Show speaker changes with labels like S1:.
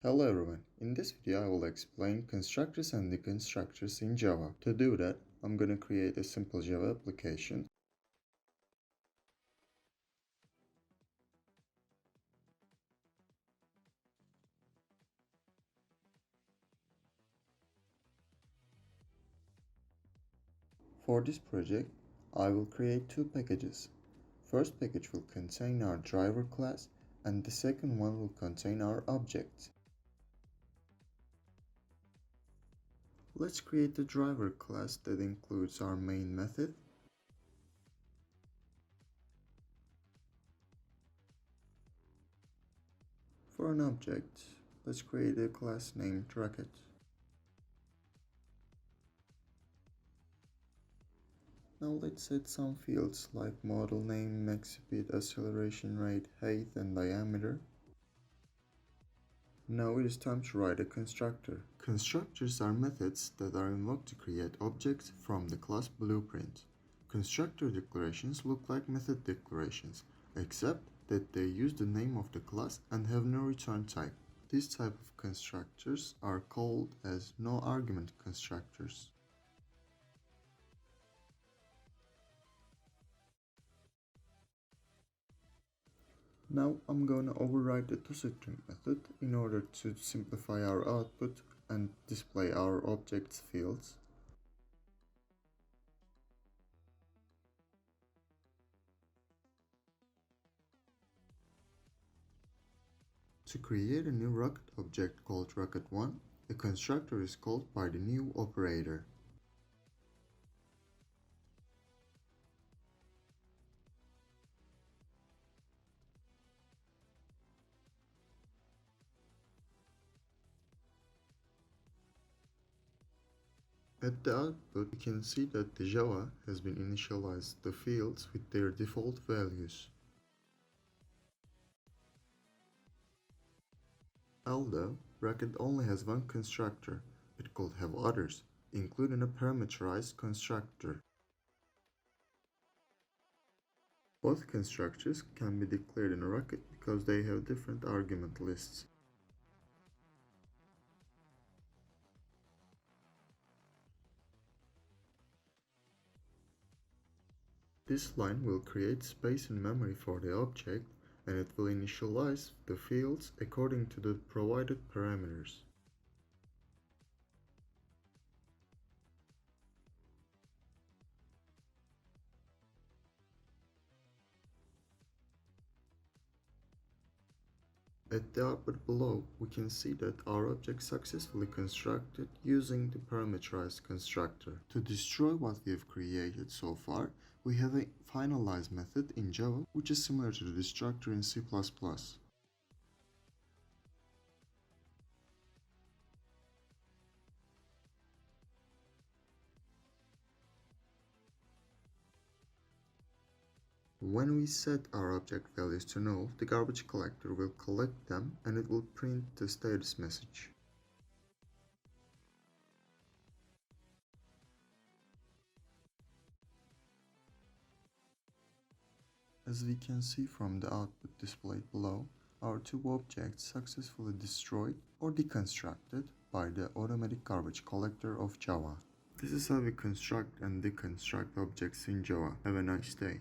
S1: Hello everyone, in this video I will explain constructors and deconstructors in Java. To do that, I'm going to create a simple Java application. For this project, I will create two packages. First package will contain our driver class and the second one will contain our objects. Let's create the driver class that includes our main method. For an object, let's create a class named Rocket. Now let's set some fields like model name, max speed, acceleration rate, height and diameter. Now it is time to write a constructor. Constructors are methods that are invoked to create objects from the class blueprint. Constructor declarations look like method declarations, except that they use the name of the class and have no return type. This type of constructors are called as no-argument constructors. Now I'm going to override the toString method in order to simplify our output and display our objects fields. To create a new Rocket object called Rocket1, a constructor is called by the new operator. At the output, we can see that the Java has been initialized the fields with their default values. Although Rocket only has one constructor, it could have others, including a parameterized constructor. Both constructors can be declared in a Rocket because they have different argument lists. This line will create space in memory for the object and it will initialize the fields according to the provided parameters. At the output below, we can see that our object successfully constructed using the parameterized constructor. To destroy what we have created so far, we have a finalize method in Java which is similar to the destructor in C++. When we set our object values to null, the garbage collector will collect them and it will print the status message. As we can see from the output displayed below, our two objects successfully destroyed or deconstructed by the automatic garbage collector of Java. This is how we construct and deconstruct objects in Java. Have a nice day.